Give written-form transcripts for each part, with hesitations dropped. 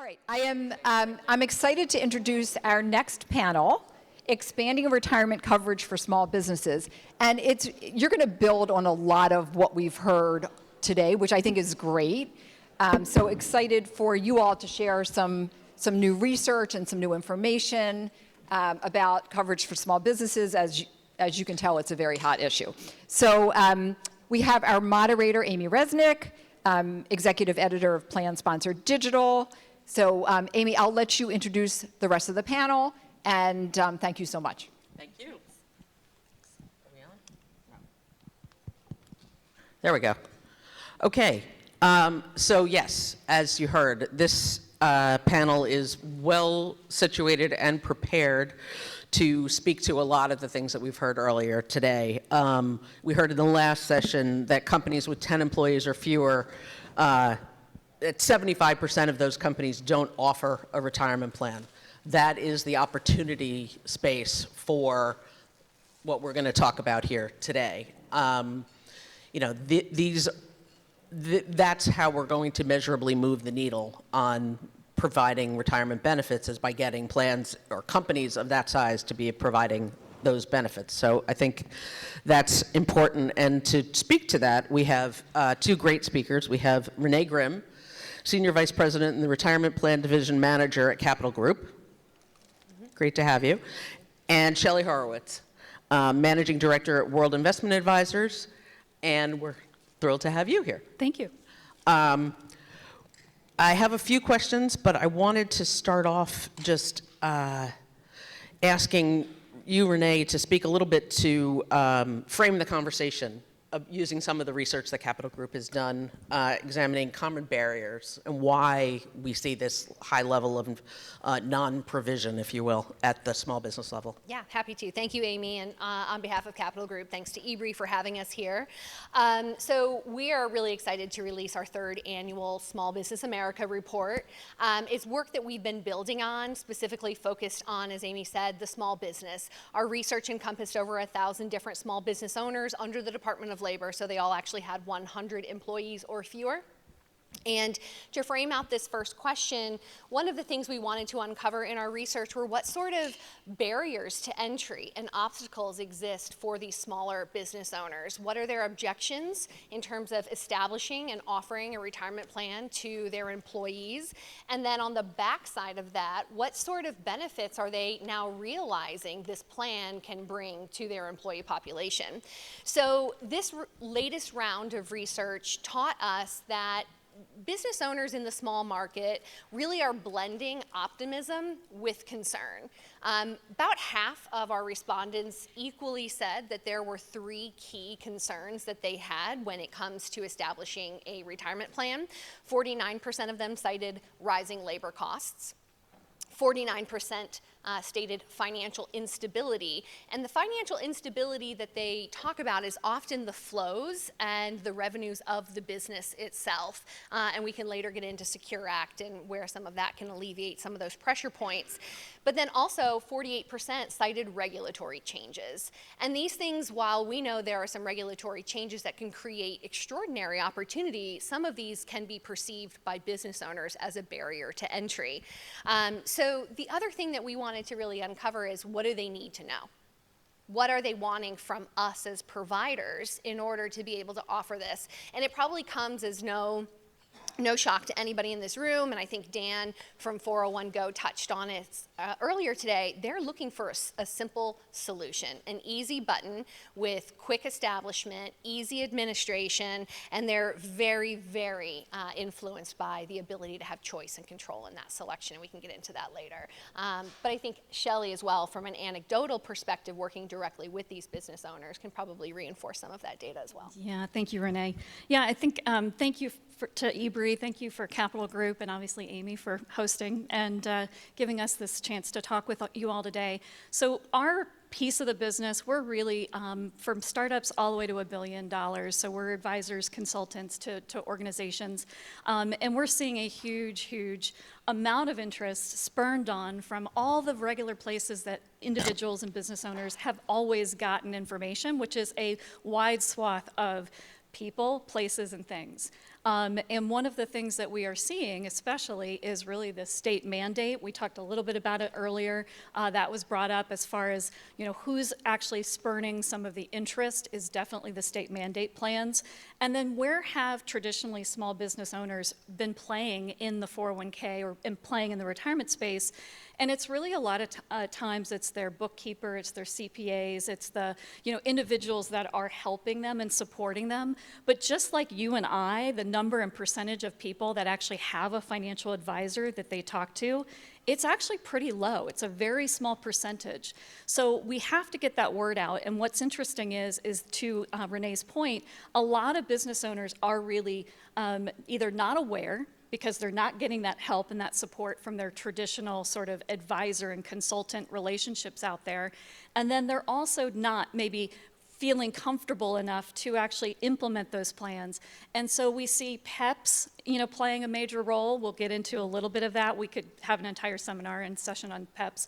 right, I'm excited to introduce our next panel, Expanding Retirement Coverage for Small Businesses. And you're going to build on a lot of what we've heard today, which I think is great. So excited for you all to share some new research and some new information about coverage for small businesses. As you can tell, it's a very hot issue. So we have our moderator, Amy Resnick, executive editor of Plan Sponsored Digital. So Amy, I'll let you introduce the rest of the panel, and thank you so much. Thank you. Are we on? No. There we go. Okay. So yes, as you heard, this panel is well situated and prepared to speak to a lot of the things that we've heard earlier today. We heard in the last session that companies with 10 employees or fewer, that 75% of those companies don't offer a retirement plan. That is the opportunity space for what we're going to talk about here today. That's how we're going to measurably move the needle on providing retirement benefits, is by getting plans or companies of that size to be providing those benefits. So I think that's important. And to speak to that, we have two great speakers. We have Renee Grimm, Senior Vice President and the Retirement Plan Division Manager at Capital Group. Great to have you. And Shelley Horowitz, Managing Director at World Investment Advisors. And we're thrilled to have you here. Thank you. I have a few questions, but I wanted to start off just asking you, Renee, to speak a little bit to frame the conversation using some of the research that Capital Group has done, examining common barriers and why we see this high level of non-provision, if you will, at the small business level. Yeah, happy to. Thank you, Amy. And on behalf of Capital Group, thanks to eBree for having us here. So we are really excited to release our third annual Small Business America report. It's work that we've been building on, specifically focused on, as Amy said, the small business. Our research encompassed over 1,000 different small business owners under the Department of Labor, so they all actually had 100 employees or fewer. And to frame out this first question, one of the things we wanted to uncover in our research were what sort of barriers to entry and obstacles exist for these smaller business owners. What are their objections in terms of establishing and offering a retirement plan to their employees? And then on the backside of that, what sort of benefits are they now realizing this plan can bring to their employee population? So this latest round of research taught us that business owners in the small market really are blending optimism with concern. About half of our respondents equally said that there were 3 key concerns that they had when it comes to establishing a retirement plan. 49% of them cited rising labor costs. 49% stated financial instability. And the financial instability that they talk about is often the flows and the revenues of the business itself. And we can later get into Secure Act and where some of that can alleviate some of those pressure points. But then also 48% cited regulatory changes. And these things, while we know there are some regulatory changes that can create extraordinary opportunity, some of these can be perceived by business owners as a barrier to entry. So the other thing that we wanted to really uncover is, what do they need to know? What are they wanting from us as providers in order to be able to offer this? And it probably comes as no shock to anybody in this room, and I think Dan from 401go touched on it earlier today. They're looking for a simple solution, an easy button with quick establishment, easy administration, and they're very, very influenced by the ability to have choice and control in that selection, and we can get into that later. But I think Shelley as well, from an anecdotal perspective, working directly with these business owners, can probably reinforce some of that data as well. Yeah, thank you, Renee. Yeah, I think thank you to eBree, thank you for Capital Group, and obviously Amy for hosting and giving us this chance to talk with you all today. So our piece of the business, we're really from startups all the way to $1 billion. So we're advisors, consultants to organizations, and we're seeing a huge amount of interest spurned on from all the regular places that individuals and business owners have always gotten information, which is a wide swath of people, places, and things. And one of the things that we are seeing especially is really the state mandate. We talked a little bit about it earlier. That was brought up as far as, who's actually spurning some of the interest is definitely the state mandate plans. And then where have traditionally small business owners been playing in the 401k or playing in the retirement space? And it's really a lot of times it's their bookkeeper, it's their CPAs, it's the individuals that are helping them and supporting them. But just like you and I, the number and percentage of people that actually have a financial advisor that they talk to, it's actually pretty low. It's a very small percentage. So we have to get that word out. And what's interesting is to Renee's point, a lot of business owners are really either not aware because they're not getting that help and that support from their traditional sort of advisor and consultant relationships out there. And then they're also not maybe feeling comfortable enough to actually implement those plans. And so we see PEPs, playing a major role. We'll get into a little bit of that. We could have an entire seminar and session on PEPs.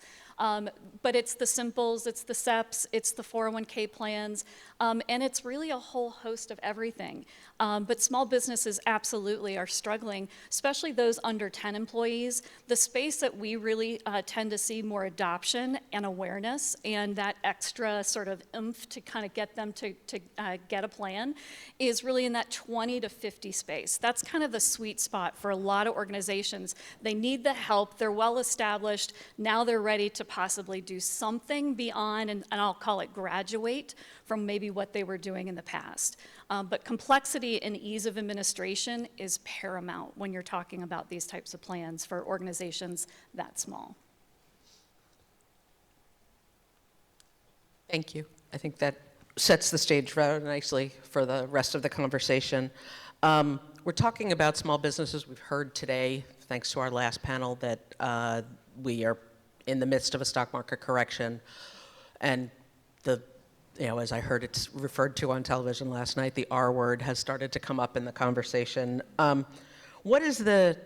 But it's the Simples, it's the SEPs, it's the 401k plans, and it's really a whole host of everything. But small businesses absolutely are struggling, especially those under 10 employees. The space that we really tend to see more adoption and awareness and that extra sort of oomph to kind of get them to get a plan is really in that 20 to 50 space. That's kind of the sweet spot for a lot of organizations. They need the help, they're well established, now they're ready to possibly do something beyond, and I'll call it graduate from maybe what they were doing in the past. But complexity and ease of administration is paramount when you're talking about these types of plans for organizations that small. Thank you. I think that sets the stage rather nicely for the rest of the conversation. We're talking about small businesses. We've heard today, thanks to our last panel, that we are in the midst of a stock market correction. And as I heard it's referred to on television last night, the R word has started to come up in the conversation. What is the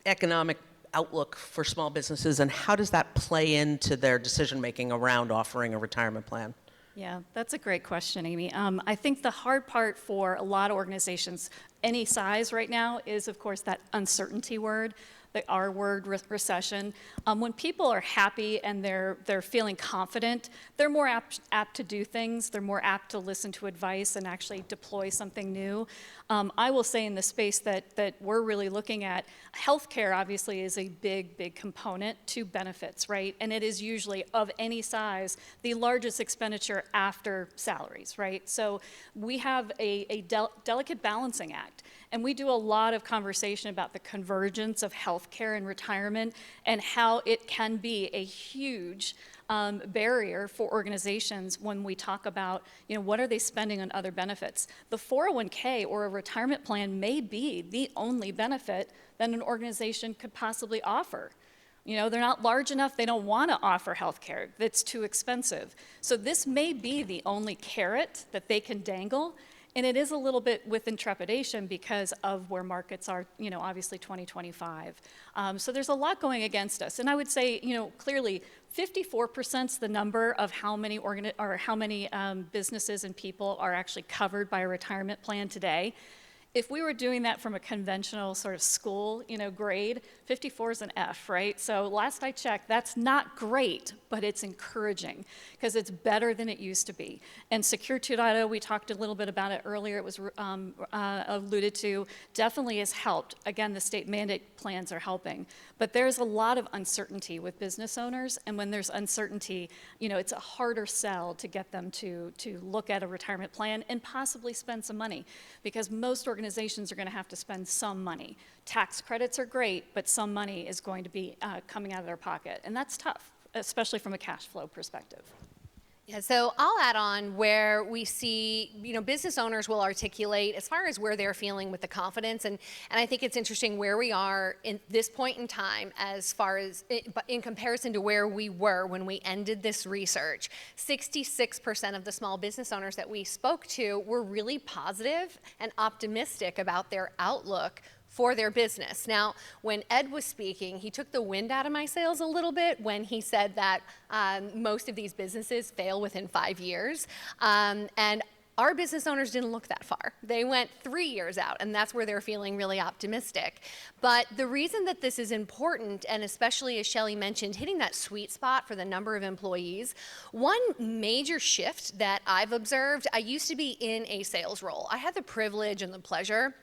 economic outlook for small businesses, and how does that play into their decision-making around offering a retirement plan? Yeah, that's a great question, Amy. I think the hard part for a lot of organizations, any size right now, is of course that uncertainty word, the R word, recession. When people are happy and they're feeling confident, they're more apt to do things. They're more apt to listen to advice and actually deploy something new. I will say in the space that we're really looking at, healthcare obviously is a big component to benefits, right? And it is usually of any size the largest expenditure after salaries, right? So we have a delicate balancing act. And we do a lot of conversation about the convergence of healthcare and retirement and how it can be a huge barrier for organizations when we talk about, what are they spending on other benefits? The 401k or a retirement plan may be the only benefit that an organization could possibly offer. They're not large enough, they don't want to offer health care, that's too expensive. So this may be the only carrot that they can dangle. And it is a little bit with intrepidation because of where markets are, obviously 2025. So there's a lot going against us. And I would say, clearly 54% is the number of how many businesses and people are actually covered by a retirement plan today. If we were doing that from a conventional sort of school, grade, 54 is an F, right? So last I checked, that's not great, but it's encouraging because it's better than it used to be. And Secure 2.0, we talked a little bit about it earlier, it was alluded to, definitely has helped. Again, the state mandate plans are helping. But there's a lot of uncertainty with business owners, and when there's uncertainty, it's a harder sell to get them to look at a retirement plan and possibly spend some money, because most organizations are going to have to spend some money. Tax credits are great, but some money is going to be coming out of their pocket, and that's tough, especially from a cash flow perspective. Yeah, so I'll add on where we see, business owners will articulate as far as where they're feeling with the confidence. And I think it's interesting where we are in this point in time as far as in comparison to where we were when we ended this research. 66% of the small business owners that we spoke to were really positive and optimistic about their outlook for their business. Now, when Ed was speaking, he took the wind out of my sails a little bit when he said that most of these businesses fail within 5 years. And our business owners didn't look that far. They went 3 years out, and that's where they're feeling really optimistic. But the reason that this is important, and especially as Shelley mentioned, hitting that sweet spot for the number of employees, one major shift that I've observed, I used to be in a sales role. I had the privilege and the pleasure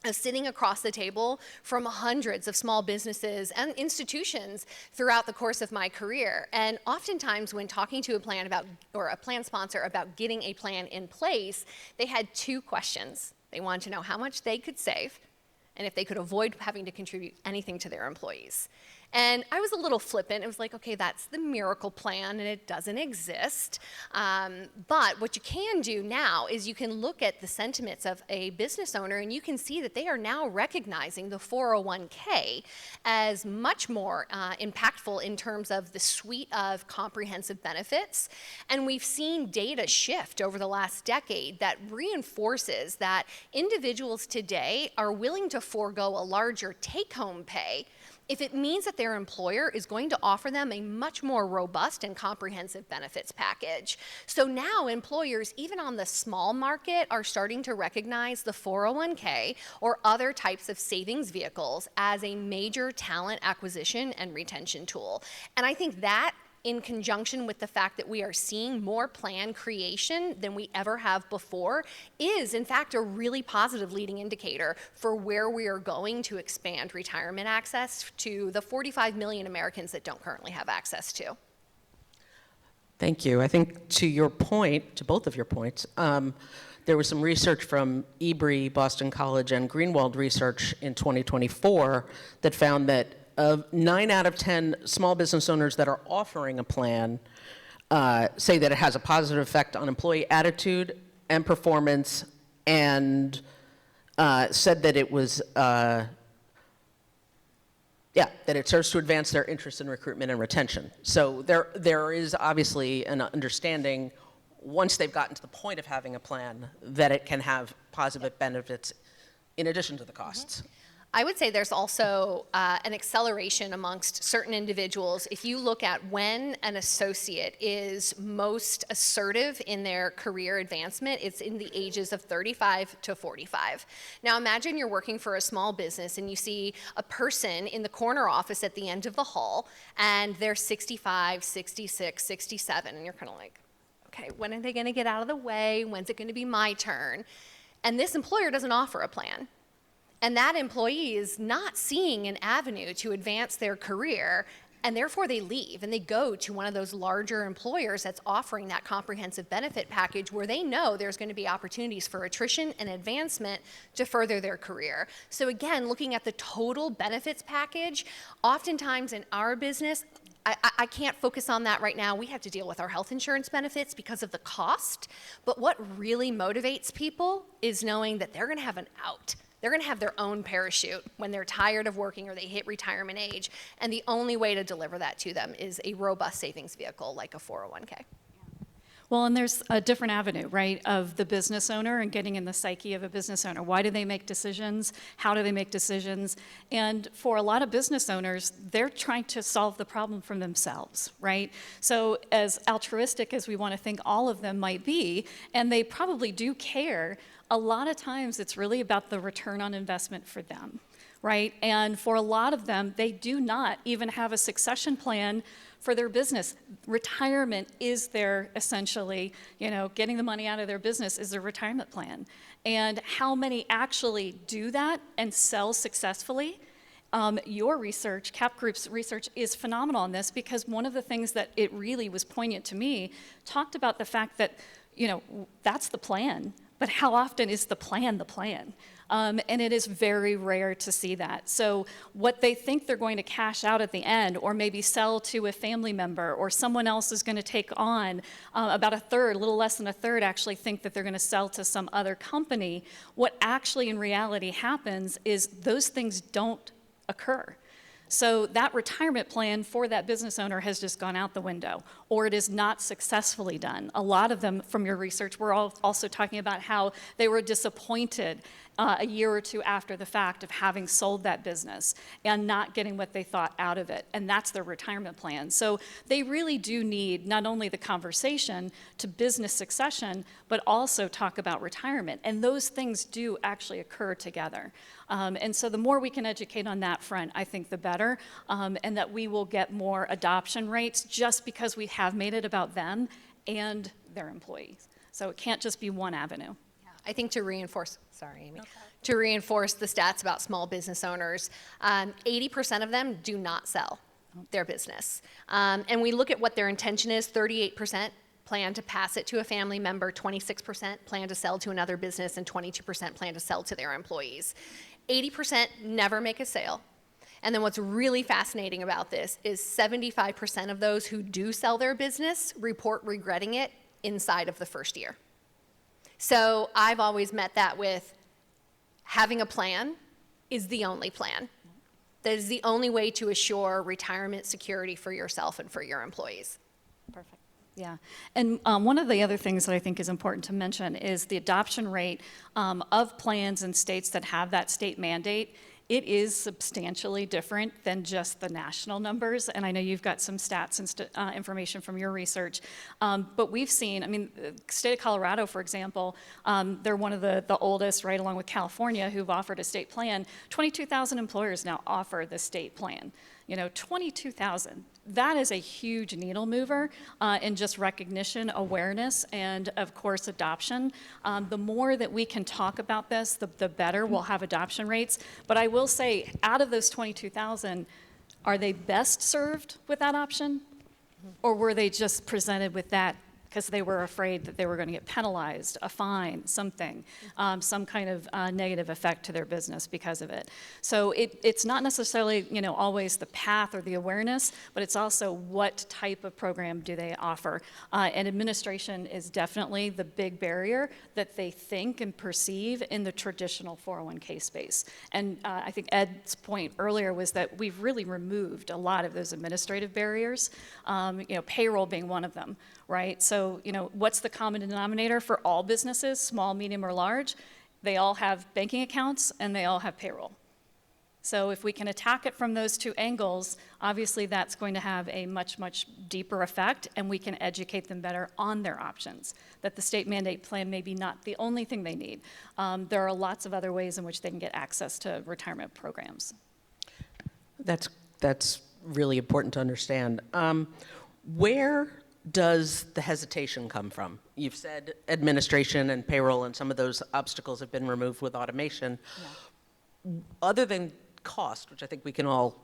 of sitting across the table from hundreds of small businesses and institutions throughout the course of my career. And oftentimes when talking to a plan sponsor about getting a plan in place, they had 2 questions. They wanted to know how much they could save and if they could avoid having to contribute anything to their employees. And I was a little flippant. It was like, okay, that's the miracle plan and it doesn't exist. But what you can do now is you can look at the sentiments of a business owner and you can see that they are now recognizing the 401k as much more impactful in terms of the suite of comprehensive benefits. And we've seen data shift over the last decade that reinforces that individuals today are willing to forego a larger take-home pay if it means that their employer is going to offer them a much more robust and comprehensive benefits package. So now employers, even on the small market, are starting to recognize the 401k or other types of savings vehicles as a major talent acquisition and retention tool. And I think that, in conjunction with the fact that we are seeing more plan creation than we ever have before, is in fact a really positive leading indicator for where we are going to expand retirement access to the 45 million Americans that don't currently have access to. Thank you. I think to your point, to both of your points, there was some research from Ebree, Boston College, and Greenwald Research in 2024 that found that of 9 out of 10 small business owners that are offering a plan say that it has a positive effect on employee attitude and performance, and said that it was, that it serves to advance their interest in recruitment and retention. So there is obviously an understanding, once they've gotten to the point of having a plan, that it can have positive benefits in addition to the costs. I would say there's also an acceleration amongst certain individuals. If you look at when an associate is most assertive in their career advancement, it's in the ages of 35 to 45. Now imagine you're working for a small business and you see a person in the corner office at the end of the hall and they're 65, 66, 67, and you're kind of like, okay, when are they going to get out of the way? When's it going to be my turn? And this employer doesn't offer a plan. And that employee is not seeing an avenue to advance their career, and therefore they leave and they go to one of those larger employers that's offering that comprehensive benefit package where they know there's going to be opportunities for attrition and advancement to further their career. So again, looking at the total benefits package, oftentimes in our business, I can't focus on that right now. We have to deal with our health insurance benefits because of the cost. But what really motivates people is knowing that they're going to have an out. They're going to have their own parachute when they're tired of working or they hit retirement age. And the only way to deliver that to them is a robust savings vehicle like a 401k. Well, and there's a different avenue, right, of the business owner and getting in the psyche of a business owner. Why do they make decisions? How do they make decisions? And for a lot of business owners, they're trying to solve the problem for themselves, right? So as altruistic as we want to think all of them might be, and they probably do care, a lot of times it's really about the return on investment for them, right? And for a lot of them, they do not even have a succession plan for their business. Retirement is their, essentially, getting the money out of their business is their retirement plan. And how many actually do that and sell successfully? Your research, CAP Group's research, is phenomenal on this, because one of the things that it really was poignant to me talked about the fact that, that's the plan. But how often is the plan the plan? And it is very rare to see that. So what they think they're going to cash out at the end, or maybe sell to a family member, or someone else is going to take on, about a third, a little less than a third actually think that they're going to sell to some other company. What actually in reality happens is those things don't occur. So that retirement plan for that business owner has just gone out the window, or it is not successfully done. A lot of them from your research were also talking about how they were disappointed a year or two after the fact of having sold that business and not getting what they thought out of it. And that's their retirement plan. So they really do need not only the conversation to business succession, but also talk about retirement. And those things do actually occur together. And so the more we can educate on that front, I think the better, and that we will get more adoption rates just because we have made it about them and their employees. So it can't just be one avenue. I think to reinforce, sorry, Amy, to reinforce the stats about small business owners, 80% of them do not sell their business. And we look at what their intention is, 38% plan to pass it to a family member, 26% plan to sell to another business, and 22% plan to sell to their employees. 80% never make a sale. And then what's really fascinating about this is 75% of those who do sell their business report regretting it inside of the first year. So I've always met that with having a plan is the only plan. That is the only way to assure retirement security for yourself and for your employees. Perfect. Yeah. And one of the other things that I think is important to mention is the adoption rate of plans in states that have that state mandate. It is substantially different than just the national numbers, and I know you've got some stats and information from your research, but we've seen, I mean, the state of Colorado, for example, they're one of the oldest, right along with California, who've offered a state plan. 22,000 employers now offer the state plan. 22,000. That is a huge needle mover in just recognition, awareness, and of course adoption. The more that we can talk about this, the better we'll have adoption rates. But I will say, out of those 22,000, are they best served with that option? Or were they just presented with that because they were afraid that they were going to get penalized, a fine, something, some kind of negative effect to their business because of it. So it's not necessarily, always the path or the awareness, but it's also what type of program do they offer. And administration is definitely the big barrier that they think and perceive in the traditional 401k space. And I think Ed's point earlier was that we've really removed a lot of those administrative barriers, payroll being one of them, right? So, what's the common denominator for all businesses, small, medium, or large? They all have banking accounts and they all have payroll. So if we can attack it from those two angles, obviously that's going to have a much, much deeper effect, and we can educate them better on their options, that the state mandate plan may be not the only thing they need. There are lots of other ways in which they can get access to retirement programs. That's really important to understand. Where does the hesitation come from? You've said administration and payroll and some of those obstacles have been removed with automation. Yeah. Other than cost, which I think we can all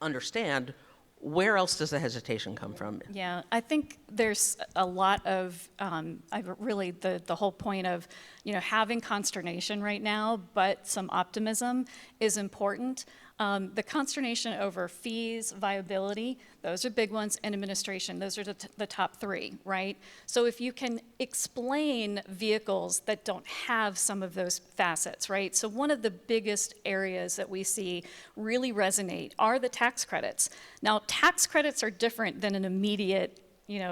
understand, where else does the hesitation come from? Yeah, I think there's a lot of, the whole point of, having consternation right now, but some optimism is important. The consternation over fees, viability, those are big ones, and administration. Those are the top three, right? So if you can explain vehicles that don't have some of those facets, right? So one of the biggest areas that we see really resonate are the tax credits. Now, tax credits are different than an immediate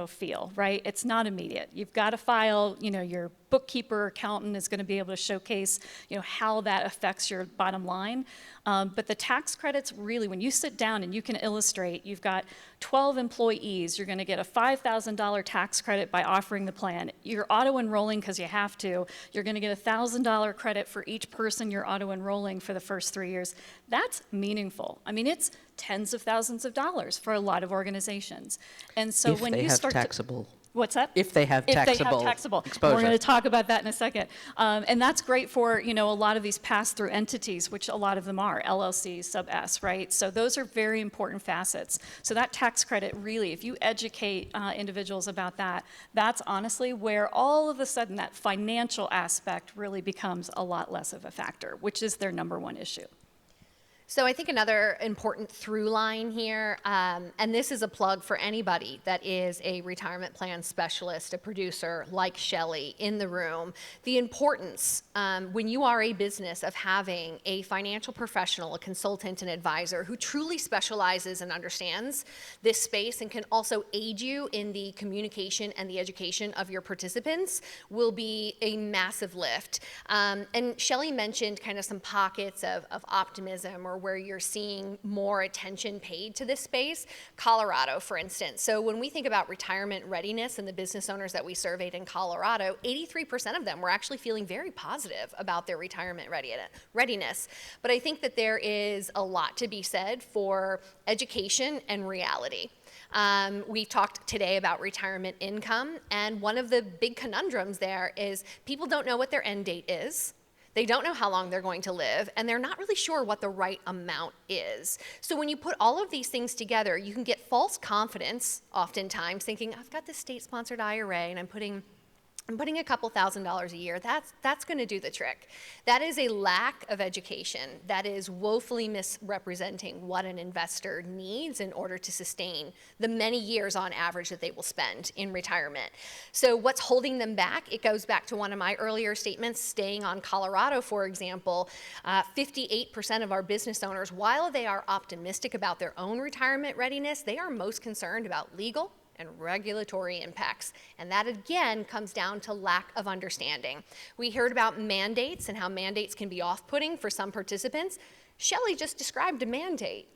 feel, right? It's not immediate. You've got to file, your bookkeeper, accountant is going to be able to showcase, how that affects your bottom line. But the tax credits really, when you sit down and you can illustrate, you've got 12 employees, you're going to get a $5,000 tax credit by offering the plan. You're auto-enrolling because you have to. You're going to get a $1,000 credit for each person you're auto-enrolling for the first 3 years. That's meaningful. I mean, it's tens of thousands of dollars for a lot of organizations. And so if when they you have start taxable. What's that? If they have taxable exposure. We're going to talk about that in a second. And that's great for, a lot of these pass-through entities, which a lot of them are, LLCs, sub-S, right? So those are very important facets. So that tax credit really, if you educate individuals about that, that's honestly where all of a sudden that financial aspect really becomes a lot less of a factor, which is their number one issue. So I think another important through line here, and this is a plug for anybody that is a retirement plan specialist, a producer like Shelley in the room, the importance when you are a business of having a financial professional, a consultant, an advisor who truly specializes and understands this space and can also aid you in the communication and the education of your participants will be a massive lift. And Shelley mentioned kind of some pockets of optimism or where you're seeing more attention paid to this space. Colorado, for instance. So when we think about retirement readiness and the business owners that we surveyed in Colorado, 83% of them were actually feeling very positive about their retirement readiness. But I think that there is a lot to be said for education and reality. We talked today about retirement income, and one of the big conundrums there is people don't know what their end date is. They don't know how long they're going to live, and they're not really sure what the right amount is. So when you put all of these things together, you can get false confidence, oftentimes, thinking, I've got this state-sponsored IRA, and I'm putting a couple $1,000s a year. That's going to do the trick. That is a lack of education. That is woefully misrepresenting what an investor needs in order to sustain the many years on average that they will spend in retirement. So what's holding them back? It goes back to one of my earlier statements, staying on Colorado, for example. 58% of our business owners, while they are optimistic about their own retirement readiness, they are most concerned about legal and regulatory impacts. And that again comes down to lack of understanding. We heard about mandates and how mandates can be off-putting for some participants. Shelley just described a mandate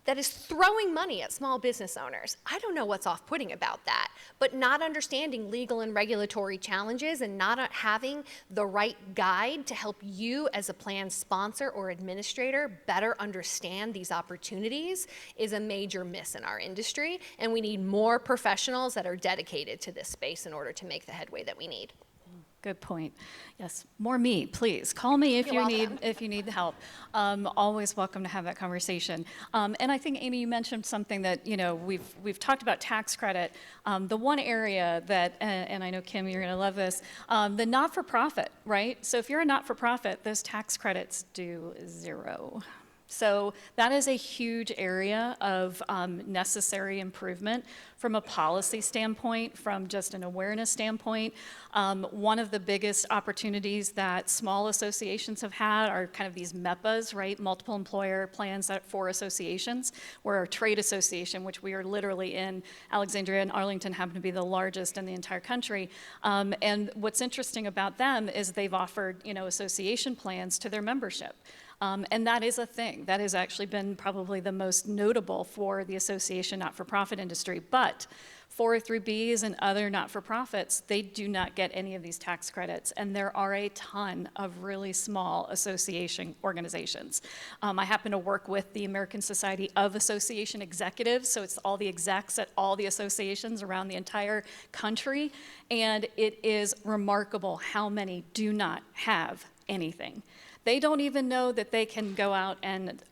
that is throwing money at small business owners. I don't know what's off-putting about that, but not understanding legal and regulatory challenges and not having the right guide to help you as a plan sponsor or administrator better understand these opportunities is a major miss in our industry, and we need more professionals that are dedicated to this space in order to make the headway that we need. Good point. Yes, more me, please. Call me if You're you welcome. need help. Always welcome to have that conversation. And I think, Amy, you mentioned something that we've talked about tax credit. The one area that, and I know Kim, you're going to love this, the not-for-profit, right? So if you're a not-for-profit, those tax credits do zero. So that is a huge area of necessary improvement from a policy standpoint, from just an awareness standpoint. One of the biggest opportunities that small associations have had are kind of these MEPAs, right? Multiple employer plans for associations. We're a trade association, which we are literally in. Alexandria and Arlington happen to be the largest in the entire country. And what's interesting about them is they've offered, association plans to their membership. And that is a thing. That has actually been probably the most notable for the association not-for-profit industry. But 403Bs and other not-for-profits, they do not get any of these tax credits. And there are a ton of really small association organizations. I happen to work with the American Society of Association Executives, so it's all the execs at all the associations around the entire country. And it is remarkable how many do not have anything. They don't even know that they can go out and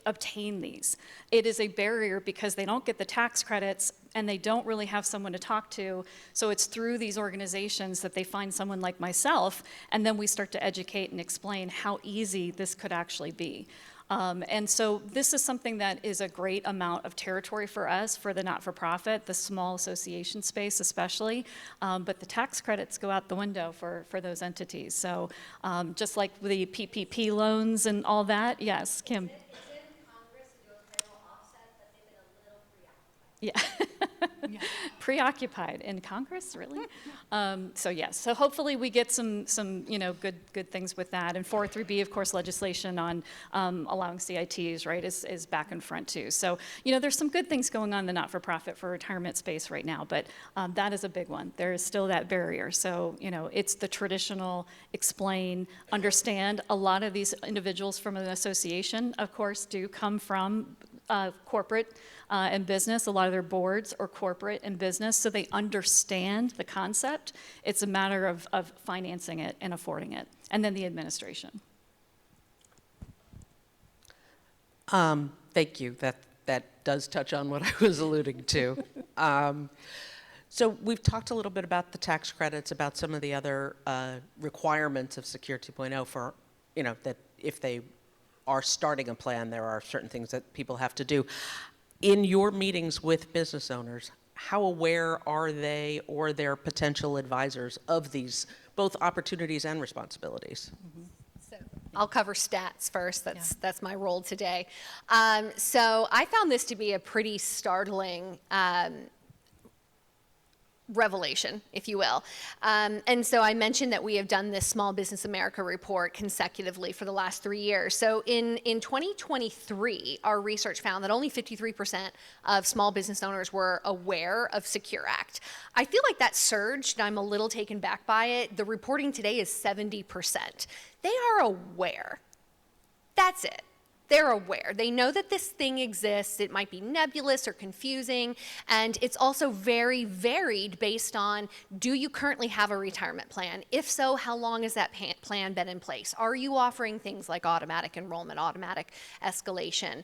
obtain these. It is a barrier because they don't get the tax credits and they don't really have someone to talk to. So it's through these organizations that they find someone like myself, and then we start to educate and explain how easy this could actually be. And so this is something that is a great amount of territory for us, for the not-for-profit, the small association space especially, but the tax credits go out the window for those entities. So just like the PPP loans and all that, yes, Kim. It's in Congress to do a federal offset, but they've been a little preoccupied. Yeah. Preoccupied in Congress, really? So yes, so hopefully we get some good things with that. And 403B, of course, legislation on allowing CITs, right, is back in front too. So there's some good things going on in the not-for-profit for retirement space right now, but that is a big one. There is still that barrier. So it's the traditional explain, understand. A lot of these individuals from an association, of course, do come from corporate and business. A lot of their boards are corporate and business, so they understand the concept. It's a matter of financing it and affording it, and then the administration. Thank you. That does touch on what I was alluding to. So we've talked a little bit about the tax credits, about some of the other requirements of Secure 2.0 for, that if they are starting a plan, there are certain things that people have to do. In your meetings with business owners, how aware are they or their potential advisors of these both opportunities and responsibilities? So I'll cover stats first. That's my role today. So I found this to be a pretty startling revelation, if you will. And so I mentioned that we have done this Small Business America report consecutively for the last 3 years. So in 2023, our research found that only 53% of small business owners were aware of Secure Act. I feel like that surged, and I'm a little taken back by it. The reporting today is 70%. They are aware. That's it. They're aware. They know that this thing exists. It might be nebulous or confusing, and it's also very varied based on, do you currently have a retirement plan? If so, how long has that plan been in place? Are you offering things like automatic enrollment, automatic escalation?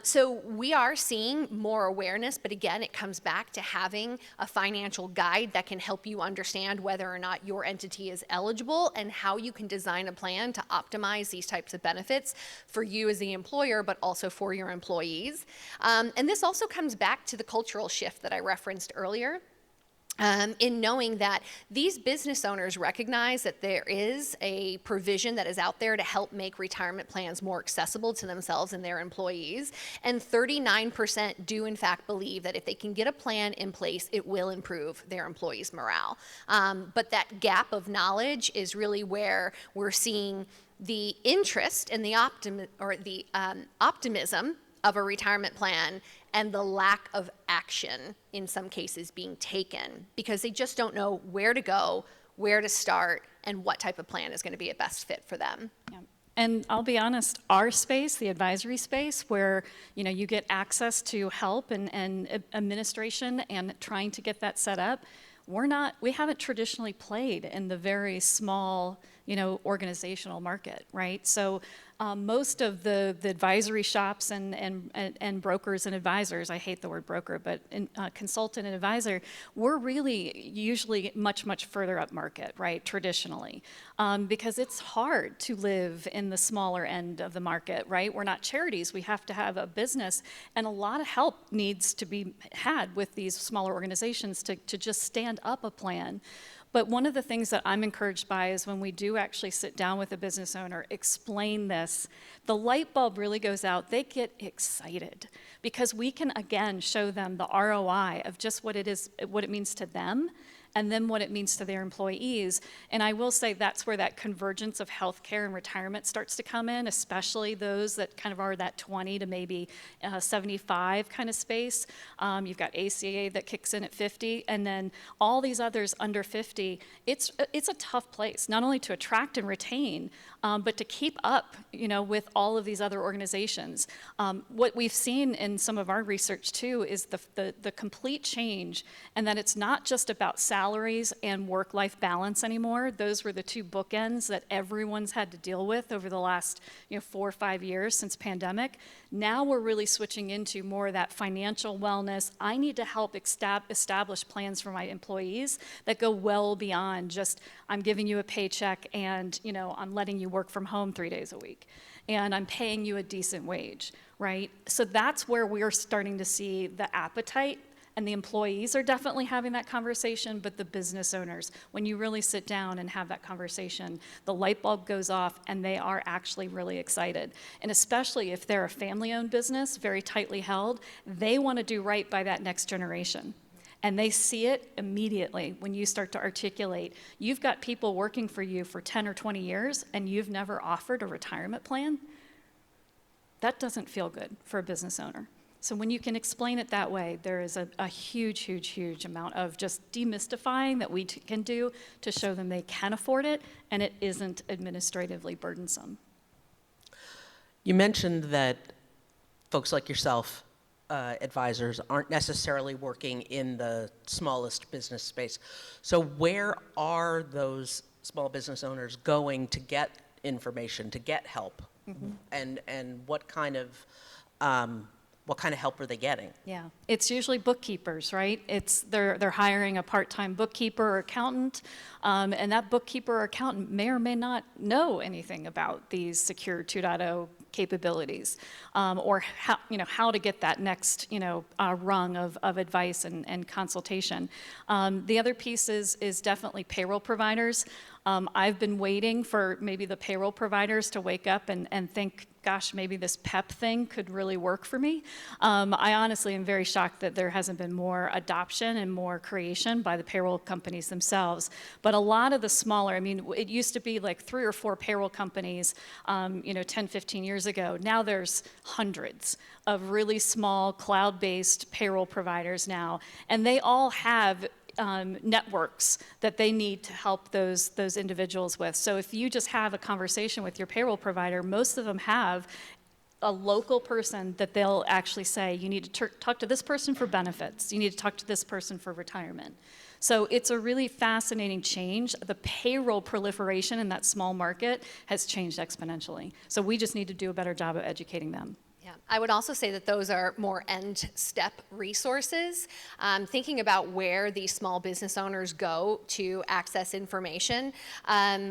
So we are seeing more awareness, but again, it comes back to having a financial guide that can help you understand whether or not your entity is eligible and how you can design a plan to optimize these types of benefits for you as the employer, but also for your employees. And this also comes back to the cultural shift that I referenced earlier. In knowing that these business owners recognize that there is a provision that is out there to help make retirement plans more accessible to themselves and their employees. And 39% do in fact believe that if they can get a plan in place, it will improve their employees' morale. But that gap of knowledge is really where we're seeing the interest and the optimism of a retirement plan and the lack of action in some cases being taken because they just don't know where to go, where to start, and what type of plan is going to be a best fit for them. Yeah. And I'll be honest, our space, the advisory space, where you get access to help and administration and trying to get that set up, we haven't traditionally played in the very small, organizational market, right? So most of the advisory shops and brokers and advisors, I hate the word broker, but consultant and advisor, we're really usually much, much further up market, right, traditionally, because it's hard to live in the smaller end of the market, right? We're not charities. We have to have a business, and a lot of help needs to be had with these smaller organizations to just stand up a plan. But one of the things that I'm encouraged by is when we do actually sit down with a business owner, explain this, the light bulb really goes out. They get excited because we can, again, show them the ROI of just what it means to them, and then what it means to their employees. And I will say that's where that convergence of healthcare and retirement starts to come in, especially those that kind of are that 20 to maybe 75 kind of space. You've got ACA that kicks in at 50, and then all these others under 50. It's a tough place, not only to attract and retain, but to keep up, with all of these other organizations. What we've seen in some of our research too is the complete change, and that it's not just about salaries and work-life balance anymore. Those were the two bookends that everyone's had to deal with over the last 4 or 5 years since pandemic. Now we're really switching into more of that financial wellness. I need to help establish plans for my employees that go well beyond just I'm giving you a paycheck and I'm letting you work from home 3 days a week and I'm paying you a decent wage, right? So that's where we're starting to see the appetite. And the employees are definitely having that conversation, but the business owners, when you really sit down and have that conversation, the light bulb goes off and they are actually really excited. And especially if they're a family-owned business, very tightly held, they want to do right by that next generation. And they see it immediately when you start to articulate, you've got people working for you for 10 or 20 years and you've never offered a retirement plan. That doesn't feel good for a business owner. So when you can explain it that way, there is a huge, huge, huge amount of just demystifying that we can do to show them they can afford it and it isn't administratively burdensome. You mentioned that folks like yourself, advisors, aren't necessarily working in the smallest business space. So where are those small business owners going to get information, to get help? Mm-hmm. And what kind of help are they getting? Yeah, it's usually bookkeepers, right? They're hiring a part-time bookkeeper or accountant, and that bookkeeper or accountant may or may not know anything about these Secure 2.0 capabilities, or how to get that next rung of advice and consultation. The other piece is definitely payroll providers. I've been waiting for maybe the payroll providers to wake up and think, gosh, maybe this PEP thing could really work for me. I honestly am very shocked that there hasn't been more adoption and more creation by the payroll companies themselves. But a lot of the smaller, it used to be like 3 or 4 payroll companies, 10, 15 years ago. Now there's hundreds of really small cloud-based payroll providers now, and they all have networks that they need to help those individuals with. So if you just have a conversation with your payroll provider, most of them have a local person that they'll actually say, you need to talk to this person for benefits, you need to talk to this person for retirement. So it's a really fascinating change. The payroll proliferation in that small market has changed exponentially. So we just need to do a better job of educating them. Yeah, I would also say that those are more end-step resources. Thinking about where these small business owners go to access information,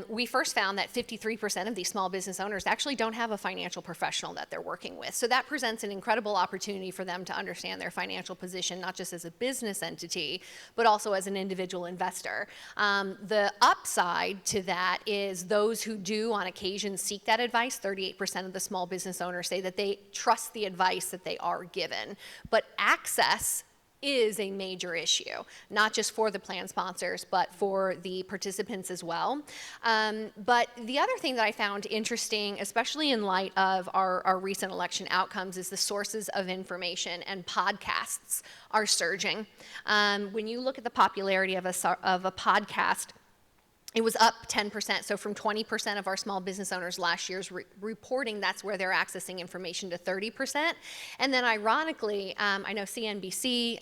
we first found that 53% of these small business owners actually don't have a financial professional that they're working with. So that presents an incredible opportunity for them to understand their financial position, not just as a business entity, but also as an individual investor. The upside to that is those who do on occasion seek that advice, 38% of the small business owners say that they trust the advice that they are given. But access is a major issue, not just for the plan sponsors, but for the participants as well. But the other thing that I found interesting, especially in light of our recent election outcomes, is the sources of information, and podcasts are surging. When you look at the popularity of a podcast, it was up 10%, so from 20% of our small business owners last year's reporting that's where they're accessing information to 30%. And then ironically, I know CNBC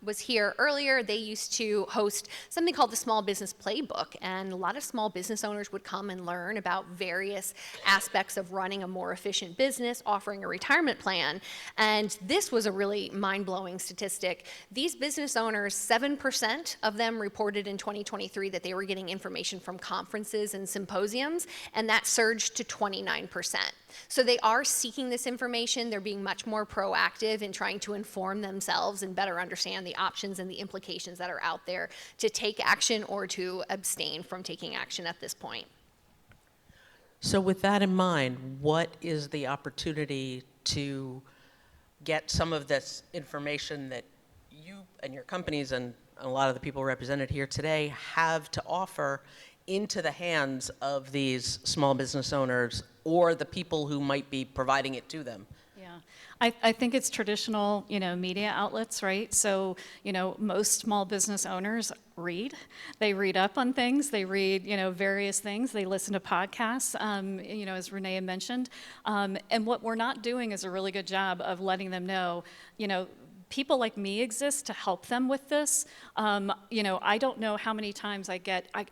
was here earlier. They used to host something called the Small Business Playbook, and a lot of small business owners would come and learn about various aspects of running a more efficient business, offering a retirement plan. And this was a really mind-blowing statistic. These business owners, 7% of them reported in 2023 that they were getting information from conferences and symposiums, and that surged to 29%. So they are seeking this information. They're being much more proactive in trying to inform themselves and better understand the options and the implications that are out there to take action or to abstain from taking action at this point. So with that in mind, what is the opportunity to get some of this information that you and your companies and a lot of the people represented here today have to offer into the hands of these small business owners or the people who might be providing it to them? Yeah, I think it's traditional, media outlets, right? So, most small business owners read. They read up on things. They read, various things. They listen to podcasts, as Renee had mentioned. And what we're not doing is a really good job of letting them know, people like me exist to help them with this. I don't know how many times I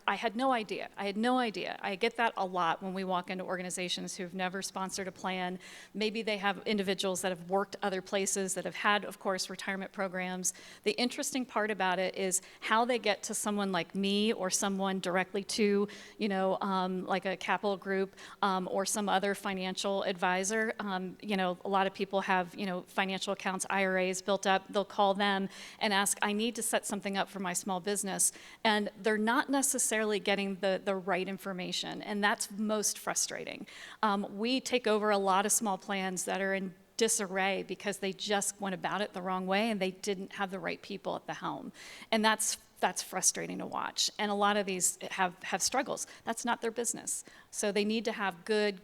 had no idea. I get that a lot when we walk into organizations who've never sponsored a plan. Maybe they have individuals that have worked other places that have had, of course, retirement programs. The interesting part about it is how they get to someone like me or someone directly to, like a capital group or some other financial advisor. A lot of people have, financial accounts, IRAs built up. They'll call them and ask, I need to set something up for my small business. And they're not necessarily getting the right information. And that's most frustrating. We take over a lot of small plans that are in disarray because they just went about it the wrong way and they didn't have the right people at the helm. And that's frustrating to watch. And a lot of these have struggles. That's not their business. So they need to have good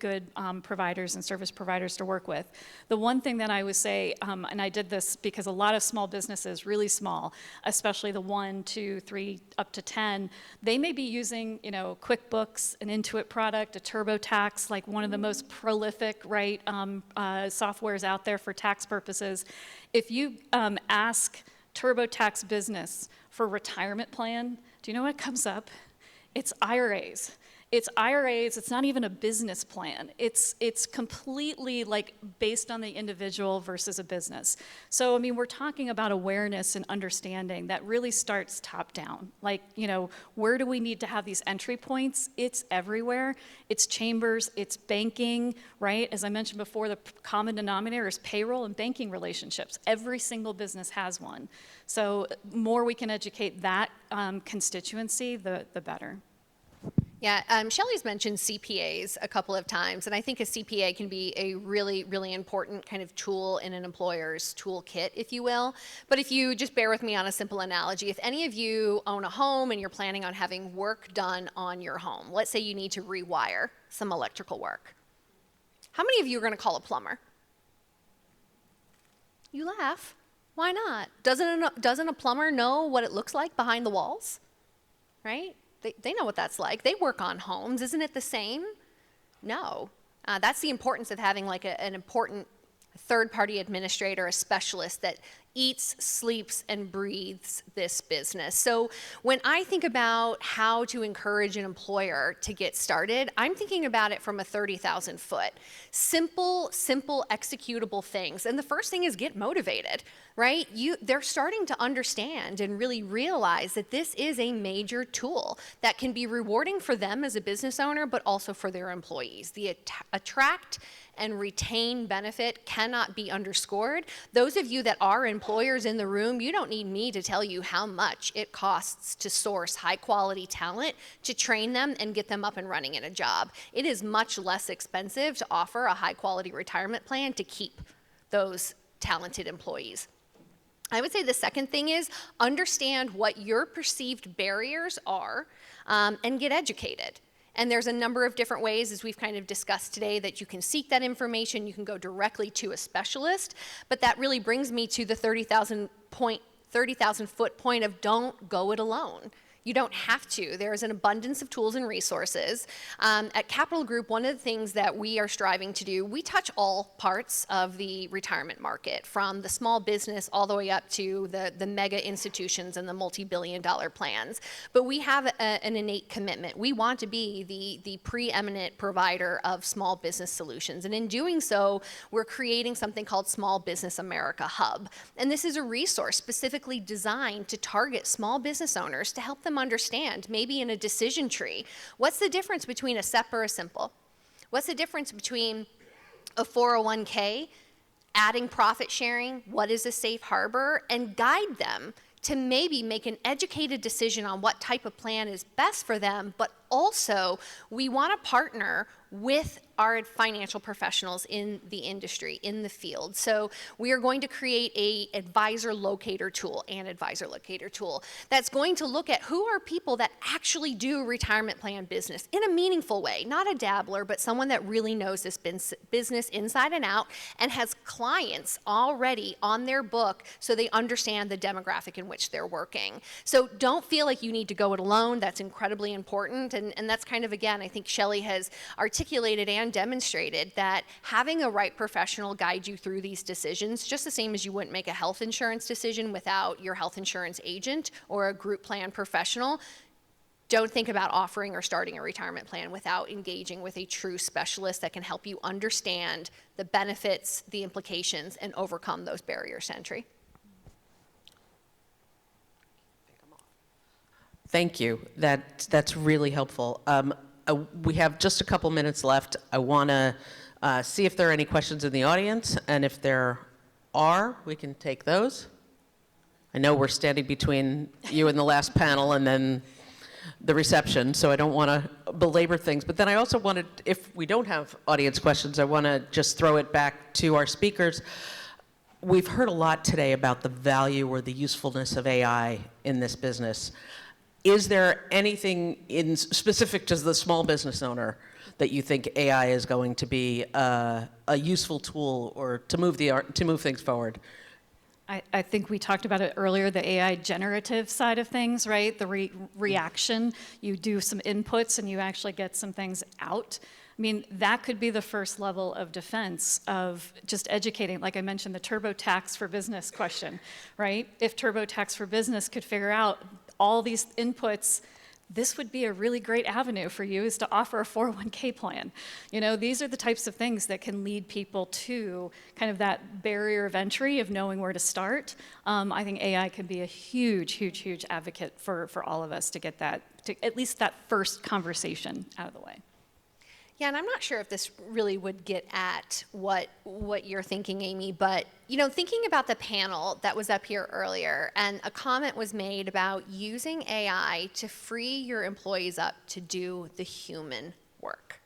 providers and service providers to work with. The one thing that I would say, and I did this because a lot of small businesses, really small, especially the 1, 2, 3, up to 10, they may be using, QuickBooks, an Intuit product, a TurboTax, like one of the most prolific, softwares out there for tax purposes. If you ask TurboTax Business for retirement plan, do you know what comes up? It's IRAs. it's IRAs, it's not even a business plan. It's completely like based on the individual versus a business. So, I mean, we're talking about awareness and understanding that really starts top down. Like, you know, where do we need to have these entry points? It's everywhere. It's chambers, it's banking, right? As I mentioned before, the common denominator is payroll and banking relationships. Every single business has one. So more we can educate that constituency, the better. Yeah, Shelley's mentioned CPAs a couple of times, and I think a CPA can be a really, really important kind of tool in an employer's toolkit, if you will. But if you just bear with me on a simple analogy, if any of you own a home and you're planning on having work done on your home, let's say you need to rewire some electrical work, how many of you are going to call a plumber? You laugh. Why not? Doesn't a plumber know what it looks like behind the walls? Right? They know what that's like. They work on homes. Isn't it the same? No. That's the importance of having like an important third-party administrator, a specialist that eats, sleeps, and breathes this business. So when I think about how to encourage an employer to get started, I'm thinking about it from a 30,000 foot. Simple, executable things. And the first thing is get motivated, right? They're starting to understand and really realize that this is a major tool that can be rewarding for them as a business owner, but also for their employees. The attract and retain benefit cannot be underscored. Those of you that are employers in the room, you don't need me to tell you how much it costs to source high quality talent, to train them and get them up and running in a job. It is much less expensive to offer a high quality retirement plan to keep those talented employees. I would say the second thing is understand what your perceived barriers are and get educated. And there's a number of different ways, as we've kind of discussed today, that you can seek that information. You can go directly to a specialist. But that really brings me to the 30,000 foot point of don't go it alone. You don't have to. There's an abundance of tools and resources. At Capital Group, one of the things that we are striving to do, we touch all parts of the retirement market, from the small business all the way up to the mega institutions and the multi-billion-dollar plans. But we have an innate commitment. We want to be the preeminent provider of small business solutions. And in doing so, we're creating something called Small Business America Hub. And this is a resource specifically designed to target small business owners to help them understand, maybe in a decision tree, what's the difference between a SEP or a simple? What's the difference between a 401k, adding profit sharing, what is a safe harbor, and guide them to maybe make an educated decision on what type of plan is best for them. But also, we want to partner with our financial professionals in the industry, in the field. So we are going to create an advisor locator tool that's going to look at who are people that actually do retirement plan business in a meaningful way, not a dabbler, but someone that really knows this business inside and out and has clients already on their book so they understand the demographic in which they're working. So don't feel like you need to go it alone. That's incredibly important. And that's kind of, again, I think Shelley has articulated and demonstrated that having a right professional guide you through these decisions, just the same as you wouldn't make a health insurance decision without your health insurance agent or a group plan professional, don't think about offering or starting a retirement plan without engaging with a true specialist that can help you understand the benefits, the implications, and overcome those barriers to entry. Thank you. That's really helpful. We have just a couple minutes left. I want to see if there are any questions in the audience, and if there are, we can take those. I know we're standing between you and the last panel and then the reception, so I don't want to belabor things. But then I also wanted, if we don't have audience questions, I want to just throw it back to our speakers. We've heard a lot today about the value or the usefulness of AI in this business. Is there anything specific to the small business owner that you think AI is going to be a useful tool or to move things forward? I think we talked about it earlier, the AI generative side of things, right? The reaction, you do some inputs and you actually get some things out. I mean, that could be the first level of defense of just educating, like I mentioned, the TurboTax for Business question, right? If TurboTax for Business could figure out all these inputs this would be a really great avenue for you, is to offer a 401k plan. You know, these are the types of things that can lead people to kind of that barrier of entry of knowing where to start. I think AI can be a huge, huge, huge advocate for all of us to get that, to at least that first conversation out of the way. Yeah, and I'm not sure if this really would get at what you're thinking, Amy, but you know, thinking about the panel that was up here earlier, and a comment was made about using AI to free your employees up to do the human work.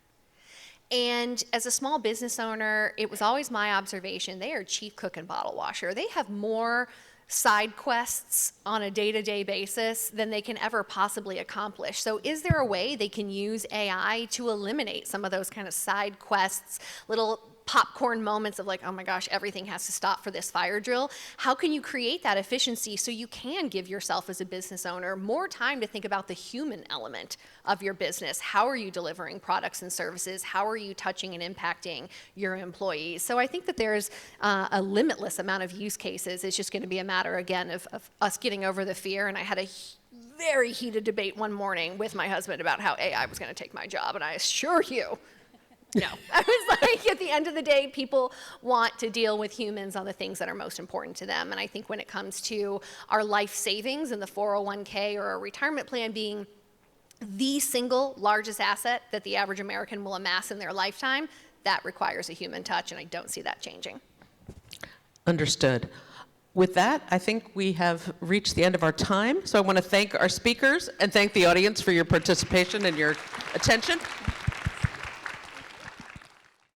And as a small business owner, it was always my observation, they are chief cook and bottle washer. They have more side quests on a day-to-day basis than they can ever possibly accomplish. So is there a way they can use AI to eliminate some of those kind of side quests, little popcorn moments of like, oh my gosh, everything has to stop for this fire drill? How can you create that efficiency so you can give yourself as a business owner more time to think about the human element of your business? How are you delivering products and services? How are you touching and impacting your employees? So I think that there's a limitless amount of use cases. It's just going to be a matter, again, of us getting over the fear. And I had a very heated debate one morning with my husband about how AI was going to take my job. And I assure you, no. I was like, at the end of the day, people want to deal with humans on the things that are most important to them. And I think when it comes to our life savings and the 401k or a retirement plan being the single largest asset that the average American will amass in their lifetime, that requires a human touch, and I don't see that changing. Understood. With that, I think we have reached the end of our time. So I want to thank our speakers and thank the audience for your participation and your attention.